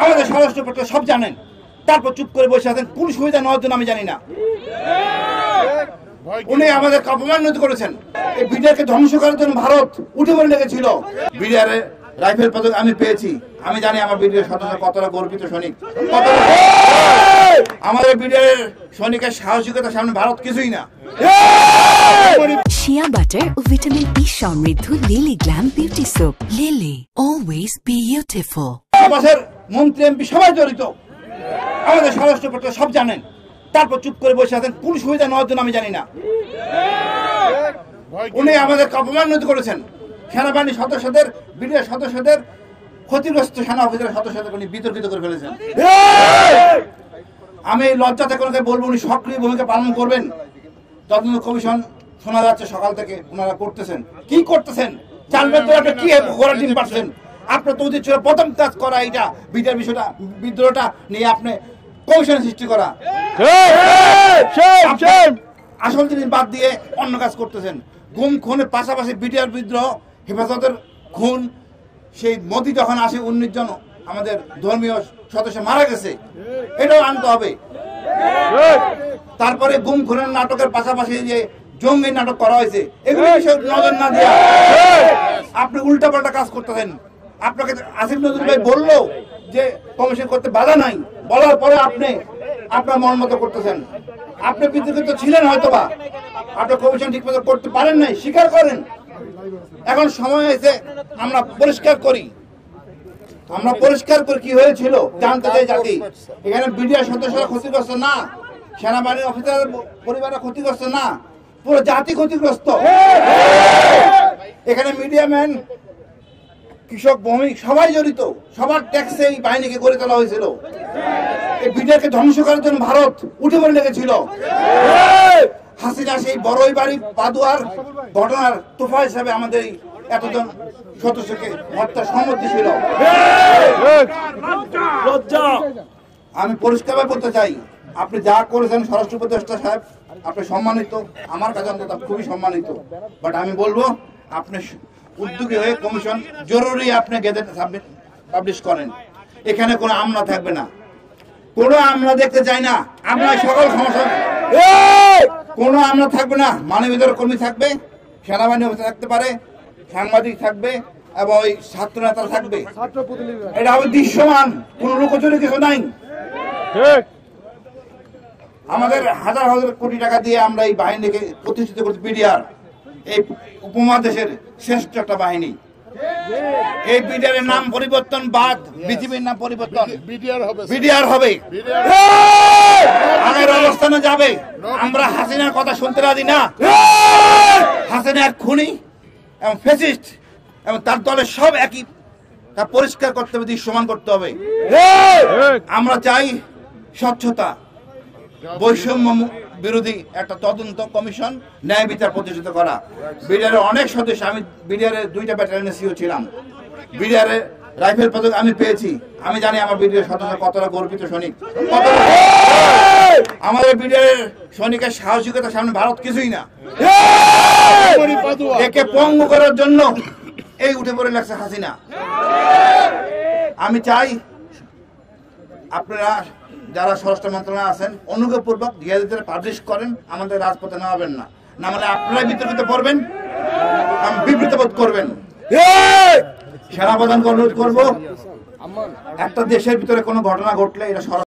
আমাদের স্বরাষ্ট্র উপদেষ্টা সব জানেন, তারপর চুপ করে বসে আছেন। কোন সুবিধা নেওয়ার জন্য আমি জানি না। উনি আমাদের অপমানিত করেছেন। এই বিডিআরকে ধ্বংস করার জন্য ভারত উঠে পড়ে লেগেছিল। বিডিআর রাইফেল পদক আমি পেয়েছি। আমি জানি আমার বিডিআর সদস্য কতটা গর্বিত সৈনিক। আমাদের বিডিআর সৈনিকের সাহসিকতার সামনে ভারত কিছুই না। শিয়া বাটার ও ভিটামিন ই সমৃদ্ধ lily glam beauty soap. Lily, always beautiful. দেশের মন্ত্রী এমপি সবাই জড়িত। আমাদের স্বরাষ্ট্র উপদেষ্টা সব জানেন, তারপর চুপ করে বসে আছেন। কোন সুবিধা নেওয়ার জন্য আমি জানি না। উনি আমাদের অপমানিত করেছেন। সেনাবাহিনীর সদস্যদের, বিডিআর সদস্যদের, ক্ষতিগ্রস্ত সেনা অফিসারের সদস্যদের উনি বিতর্কিত করে ফেলেছেন। আমি লজ্জা থেকে ওনাকে বলবো, উনি সক্রিয় ভূমিকা পালন করবেন। তদন্ত কমিশন শোনা যাচ্ছে সকাল থেকে ওনারা করতেছেন। কি করতেছেন? জানবেন তো আপনি কি ঘোড়া ডিম পাচ্ছেন। আপনার তো উচিত ছিল প্রথম কাজ করা এইটা, বিডিআর বিষয়টা, বিদ্রোহটা নিয়ে আপনি কমিশন সৃষ্টি করা। আসল জিনিস বাদ দিয়ে অন্য কাজ করতেছেন। গুম খুনের পাশাপাশি বিডিআর বিদ্রোহ, হেফাজতের খুন, সেই মোদি যখন আসে 19 জন আমাদের ধর্মীয় সদস্য মারা গেছে, এটাও আনতে হবে। তারপরে গুম খুনের নাটকের পাশাপাশি যে জঙ্গি নাটক করা হয়েছে, এগুলো নজর না দিয়া আপনি উল্টাপাল্টা কাজ করতেছেন। আপনাকে আসিফ নজরুল ভাই বললো যে কমিশন করতে বাধা নাই, বলার পরে আপনি আপনার মন মতো করতেছেন। আপনি বিতর্কিত ছিলেন হয়তোবা, আপনার কমিশন ঠিক মতো করতে পারেন নাই, স্বীকার করেন। এখন সময় হয়েছে আমরা পরিষ্কার করি। আমরা পরিষ্কার করে কি হয়েছিল জানতে চাই জাতি। এখানে বিডিআর সদস্যরা ক্ষতিগ্রস্ত না, সেনাবাহিনীর অফিসার পরিবারের ক্ষতিগ্রস্ত না, পুরো জাতি ক্ষতিগ্রস্ত। এখানে মিডিয়াম্যান, কৃষক, শ্রমিক সবাই জড়িত। সবার ট্যাক্সে এই বাহিনীকে গড়ে তোলা হয়েছিল। এই বিডিআরকে ধ্বংস করার জন্য ভারত উঠে পড়ে লেগেছিল। হাসিনা সেই বড়ই বাড়ি পাদুয়ার ঘটনার তোফা হিসাবে আমাদের এতজন সদস্যকে হত্যা সম্মতি ছিল। আমি পরিষ্কারভাবে বলতে চাই, আপনি যা করেছেন স্বরাষ্ট্র উপদেষ্টা সাহেব, আপনি সম্মানিত, আমার কাছে অন্তত খুবই সম্মানিত। বাট আমি বলবো আপনি উদ্যোগী হয়ে কমিশন জরুরি আপনি গেজেট পাবলিশ করেন। এখানে কোনো আমলা থাকবে না, কোনো আমলা দেখতে চাই না। আমরা সকল সমস্যা, কোনো আমলা থাকবে না। মানবাধিকার কর্মী থাকবে, সেনাবাহিনী অফিসার থাকতে পারে, সাংবাদিক থাকবে এবং ওই ছাত্র নেতারা থাকবে। এটা হবে দৃশ্যমান, কোন লুকোচুরি কিছু নাই। আমাদের হাজার হাজার কোটি টাকা দিয়ে আমরা এই বাহিনীকে প্রতিষ্ঠিত করছি। বিডিআর এই উপমহাদেশের শ্রেষ্ঠ একটা বাহিনী। এই বিডিআর নাম পরিবর্তন বাদ, বিজিবির নাম পরিবর্তন, বিডিআর হবে, আগের অবস্থানে যাবে। আমরা হাসিনার কথা শুনতে রাজি না। হাসিনা এক খুনি এবং ফ্যাসিস্ট এবং তার দলের সব একই। তা পরিষ্কার করতে হবে, দৃশ্যমান করতে হবে। আমরা চাই স্বচ্ছতা, বৈষম্য বিরোধী একটা তদন্ত কমিশন, ন্যায় বিচার প্রতিষ্ঠিত করা। বিডিআরের অনেক সদস্য, আমি বিডিআরের 2টা ব্যাটালিয়নের সিও ছিলাম। বিডিআরের রাইফেল পদক আমি পেয়েছি। আমি জানি আমার বিডিআর সদস্য কতটা গর্বিত সৈনিক। আমাদের বিডিআরের সৈনিকের সাহসিকতার সামনে ভারত কিছুই না। একে পঙ্গু করার জন্য এই উঠে পড়ে লাগছে হাসিনা। আমি চাই আপনারা যারা স্বরাষ্ট্র মন্ত্রণালয়ে আছেন অনুগ্রহপূর্বক গেজেট পাবলিশ করেন। আমাদের রাজপথে নামাবেন না, না হলে আপনারাই বিতর্কিত করবেন, বিবৃত বোধ করবেন। সেনাপ্রধানকে অনুরোধ করবো, একটা দেশের ভিতরে কোনো ঘটনা ঘটলে এটা